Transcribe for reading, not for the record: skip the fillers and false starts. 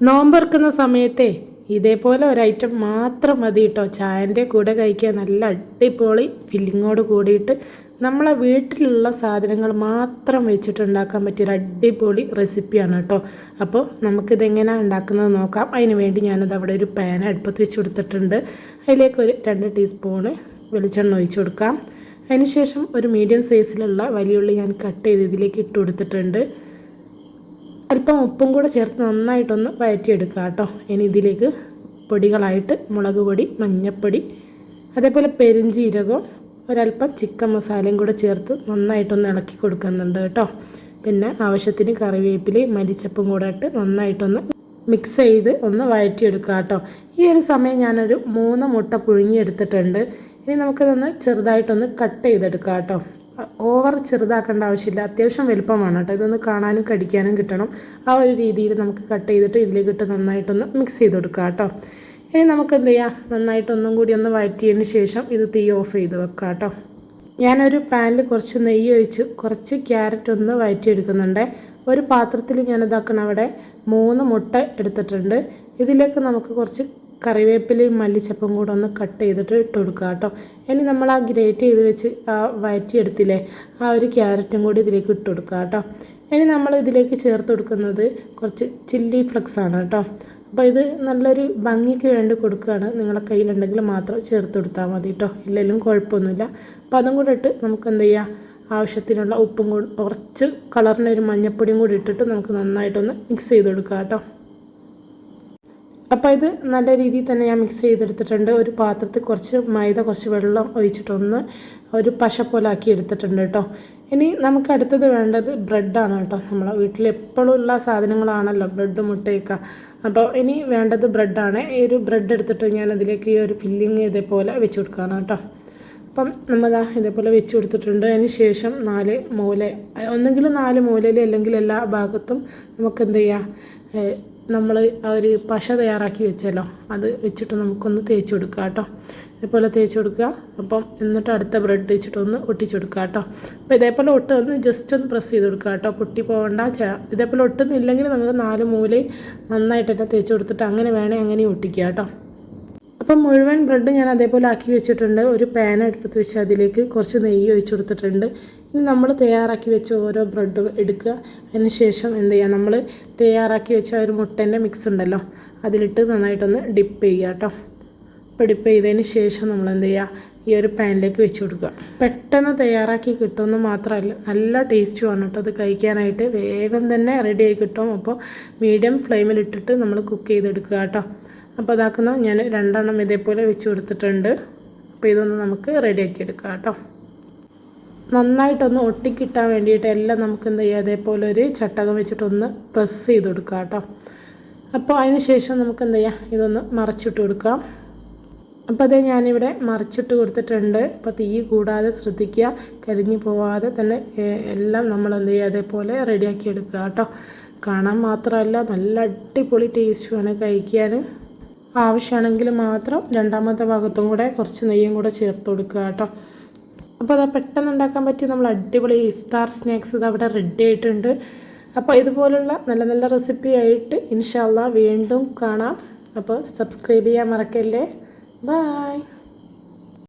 നോമ്പൊറുക്കുന്ന സമയത്തെ ഇതേപോലെ ഒരു ഐറ്റം മാത്രം മതി കേട്ടോ. ചായൻ്റെ കൂടെ കഴിക്കാൻ നല്ല അടിപൊളി ഫില്ലിങ്ങോട് കൂടിയിട്ട് നമ്മളെ വീട്ടിലുള്ള സാധനങ്ങൾ മാത്രം വെച്ചിട്ടുണ്ടാക്കാൻ പറ്റിയൊരു അടിപൊളി റെസിപ്പിയാണ് കേട്ടോ. അപ്പോൾ നമുക്കിതെങ്ങനെയാണ് ഉണ്ടാക്കുന്നത് നോക്കാം. അതിന് വേണ്ടി ഞാനത് അവിടെ ഒരു പാൻ അടുപ്പത്ത് വെച്ച് കൊടുത്തിട്ടുണ്ട്. അതിലേക്ക് ഒരു 2 ടീസ്പൂണ് വെളിച്ചെണ്ണ ഒഴിച്ച് കൊടുക്കാം. അതിനുശേഷം ഒരു മീഡിയം സൈസിലുള്ള വലിയുള്ളി ഞാൻ കട്ട് ചെയ്ത് ഇതിലേക്ക് ഇട്ട് കൊടുത്തിട്ടുണ്ട്. അല്പം ഉപ്പും കൂടെ ചേർത്ത് നന്നായിട്ടൊന്ന് വഴറ്റിയെടുക്കുക കേട്ടോ. ഇനി ഇതിലേക്ക് പൊടികളായിട്ട് മുളക് പൊടി, മഞ്ഞൾപ്പൊടി, അതേപോലെ പെരിഞ്ചീരകവും ഒരല്പം ചിക്കൻ മസാലയും കൂടെ ചേർത്ത് നന്നായിട്ടൊന്ന് ഇളക്കി കൊടുക്കുന്നുണ്ട് കേട്ടോ. പിന്നെ ആവശ്യത്തിന് കറിവേപ്പിലയും മല്ലിച്ചപ്പും കൂടെ ഇട്ട് നന്നായിട്ടൊന്ന് മിക്സ് ചെയ്ത് ഒന്ന് വഴറ്റിയെടുക്കുക കേട്ടോ. ഈ ഒരു സമയം ഞാനൊരു 3 മുട്ട പുഴുങ്ങിയെടുത്തിട്ടുണ്ട്. ഇനി നമുക്കിതൊന്ന് ചെറുതായിട്ടൊന്ന് കട്ട് ചെയ്തെടുക്കാം കേട്ടോ. ഓവർ ചെറുതാക്കേണ്ട ആവശ്യമില്ല, അത്യാവശ്യം വലുപ്പമാണ് കേട്ടോ. ഇതൊന്ന് കാണാനും കടിക്കാനും കിട്ടണം. ആ ഒരു രീതിയിൽ നമുക്ക് കട്ട് ചെയ്തിട്ട് ഇതിലേക്കിട്ട് നന്നായിട്ടൊന്ന് മിക്സ് ചെയ്ത് കൊടുക്കാം കേട്ടോ. ഇനി നമുക്ക് എന്ത് ചെയ്യാം, നന്നായിട്ടൊന്നും കൂടി ഒന്ന് വഴറ്റിയതിന് ശേഷം ഇത് തീ ഓഫ് ചെയ്ത് വെക്കാം കേട്ടോ. ഞാനൊരു പാനിൽ കുറച്ച് നെയ്യ് ഒഴിച്ച് കുറച്ച് ക്യാരറ്റ് ഒന്ന് വഴറ്റിയെടുക്കുന്നുണ്ട്. ഒരു പാത്രത്തിൽ ഞാനിതാക്കണം അവിടെ 3 മുട്ട എടുത്തിട്ടുണ്ട്. ഇതിലേക്ക് നമുക്ക് കുറച്ച് കറിവേപ്പിലയും മല്ലിച്ചപ്പും കൂടെ ഒന്ന് കട്ട് ചെയ്തിട്ട് ഇട്ട് കൊടുക്കുക കേട്ടോ. ഇനി നമ്മൾ ആ ഗ്രേറ്റ് ചെയ്ത് വെച്ച് വഴറ്റിയെടുത്തില്ലേ, ആ ഒരു ക്യാരറ്റും കൂടി ഇതിലേക്ക് ഇട്ട് കൊടുക്കുക കേട്ടോ. ഇനി നമ്മൾ ഇതിലേക്ക് ചേർത്ത് കൊടുക്കുന്നത് കുറച്ച് ചില്ലി ഫ്ലെക്സ് ആണ് കേട്ടോ. അപ്പോൾ ഇത് നല്ലൊരു ഭംഗിക്ക് വേണ്ടി കൊടുക്കുകയാണ്. നിങ്ങളുടെ കയ്യിലുണ്ടെങ്കിൽ മാത്രം ചേർത്ത് കൊടുത്താൽ മതി കേട്ടോ, ഇല്ലെങ്കിലും കുഴപ്പമൊന്നുമില്ല. അപ്പോൾ അതും കൂടെ ഇട്ട് നമുക്ക് എന്ത് ചെയ്യാം, ആവശ്യത്തിനുള്ള ഉപ്പും കൂടി കുറച്ച് കളറിനൊരു മഞ്ഞൾപ്പൊടിയും കൂടി ഇട്ടിട്ട് നമുക്ക് നന്നായിട്ടൊന്ന് മിക്സ് ചെയ്ത് കൊടുക്കുക കേട്ടോ. അപ്പോൾ ഇത് നല്ല രീതിയിൽ തന്നെ ഞാൻ മിക്സ് ചെയ്തെടുത്തിട്ടുണ്ട്. ഒരു പാത്രത്തിൽ കുറച്ച് മൈദ, കുറച്ച് വെള്ളം ഒഴിച്ചിട്ടൊന്ന് ഒരു പശ പോലെ ആക്കി എടുത്തിട്ടുണ്ട് കേട്ടോ. ഇനി നമുക്ക് അടുത്തത് വേണ്ടത് ബ്രെഡാണ് കേട്ടോ. നമ്മളെ വീട്ടിൽ എപ്പോഴും ഉള്ള സാധനങ്ങളാണല്ലോ ബ്രെഡ്, മുട്ടയൊക്കെ. അപ്പോൾ ഇനി വേണ്ടത് ബ്രെഡാണ്. ഈ ഒരു ബ്രെഡ് എടുത്തിട്ട് ഞാൻ അതിലേക്ക് ഈ ഒരു ഫില്ലിങ് ഇതേപോലെ വെച്ച് കൊടുക്കുകയാണ് കേട്ടോ. അപ്പം നമ്മളിതാ ഇതേപോലെ വെച്ച് കൊടുത്തിട്ടുണ്ട്. അതിന് ശേഷം 4 മൂല, ഒന്നെങ്കിൽ 4 മൂലയിൽ അല്ലെങ്കിൽ എല്ലാ ഭാഗത്തും നമുക്ക് എന്ത് ചെയ്യാം, നമ്മൾ ആ ഒരു പശ തയ്യാറാക്കി വെച്ചല്ലോ അത് വെച്ചിട്ട് നമുക്കൊന്ന് തേച്ച് കൊടുക്കുക കേട്ടോ. ഇതേപോലെ തേച്ച് കൊടുക്കുക. അപ്പം എന്നിട്ട് അടുത്ത ബ്രെഡ് വെച്ചിട്ടൊന്ന് ഒട്ടിച്ച് കൊടുക്കുക കേട്ടോ. അപ്പോൾ ഇതേപോലെ ഒന്ന് ജസ്റ്റ് ഒന്ന് പ്രസ് ചെയ്ത് കൊടുക്കുക കേട്ടോ, പൊട്ടി പോകണ്ട. ഇതേപോലെ ഒട്ടുന്നില്ലെങ്കിൽ നമുക്ക് 4 മൂലയും നന്നായിട്ട് തന്നെ തേച്ച് കൊടുത്തിട്ട് അങ്ങനെ അങ്ങനെ ഒട്ടിക്കുക കേട്ടോ. അപ്പം മുഴുവൻ ബ്രെഡ് ഞാൻ അതേപോലെ ആക്കി വെച്ചിട്ടുണ്ട്. ഒരു പാൻ അടുപ്പത്ത് വെച്ച് അതിലേക്ക് കുറച്ച് നെയ്യ് ഒഴിച്ച് കൊടുത്തിട്ടുണ്ട്. ഇനി നമ്മൾ തയ്യാറാക്കി വെച്ച ഓരോ ബ്രെഡ് എടുക്കുക. അതിന് ശേഷം എന്ത് ചെയ്യുക, നമ്മൾ തയ്യാറാക്കി വെച്ച ഒരു മുട്ടേൻ്റെ മിക്സ് ഉണ്ടല്ലോ അതിലിട്ട് നന്നായിട്ടൊന്ന് ഡിപ്പ് ചെയ്യുക കേട്ടോ. അപ്പോൾ ഡിപ്പ് ചെയ്തതിന് ശേഷം നമ്മൾ എന്ത് ചെയ്യുക, ഈ ഒരു പാനിലേക്ക് വെച്ച് കൊടുക്കുക. പെട്ടെന്ന് തയ്യാറാക്കി കിട്ടുമെന്ന് മാത്രമല്ല നല്ല ടേസ്റ്റുമാണ് കേട്ടോ. അത് കഴിക്കാനായിട്ട് വേഗം തന്നെ റെഡിയായി കിട്ടും. അപ്പോൾ മീഡിയം ഫ്ലെയിമിലിട്ടിട്ട് നമ്മൾ കുക്ക് ചെയ്തെടുക്കുക കേട്ടോ. അപ്പോൾ അതാക്കുന്ന ഞാൻ 2 എണ്ണം ഇതേപോലെ വെച്ച് കൊടുത്തിട്ടുണ്ട്. അപ്പോൾ ഇതൊന്ന് നമുക്ക് റെഡിയാക്കി എടുക്കാം കേട്ടോ. നന്നായിട്ടൊന്ന് ഒട്ടിക്കിട്ടാൻ വേണ്ടിയിട്ട് എല്ലാം നമുക്ക് എന്ത് ചെയ്യുക, അതേപോലെ ഒരു ചട്ടകം വെച്ചിട്ടൊന്ന് പ്രസ് ചെയ്ത് കൊടുക്കുക കേട്ടോ. അപ്പോൾ അതിന് ശേഷം നമുക്ക് എന്ത് ചെയ്യാം, ഇതൊന്ന് മറച്ചിട്ട് കൊടുക്കാം. അപ്പോൾ അതേ ഞാനിവിടെ മറിച്ചിട്ട് കൊടുത്തിട്ടുണ്ട്. അപ്പോൾ തീ കൂടാതെ ശ്രദ്ധിക്കുക, കരിഞ്ഞു പോവാതെ തന്നെ എല്ലാം നമ്മൾ എന്ത് ചെയ്യുക, അതേപോലെ റെഡിയാക്കി എടുക്കുക കേട്ടോ. കാണാൻ മാത്രമല്ല നല്ല അടിപൊളി ടേസ്റ്റുമാണ് കഴിക്കാൻ. ആവശ്യമാണെങ്കിൽ മാത്രം രണ്ടാമത്തെ ഭാഗത്തും കൂടെ കുറച്ച് നെയ്യും കൂടെ ചേർത്ത് കൊടുക്കുക കേട്ടോ. അപ്പോൾ അത് പെട്ടെന്ന് ഉണ്ടാക്കാൻ പറ്റിയ നമ്മൾ അടിപൊളി ഇഫ്താർ സ്നാക്സ് ഇത് അവിടെ റെഡി ആയിട്ടുണ്ട്. അപ്പോൾ ഇതുപോലുള്ള നല്ല നല്ല റെസിപ്പി ആയിട്ട് ഇൻഷാ അല്ലാഹ് വീണ്ടും കാണാം. അപ്പോൾ സബ്സ്ക്രൈബ് ചെയ്യാൻ മറക്കല്ലേ. ബൈ.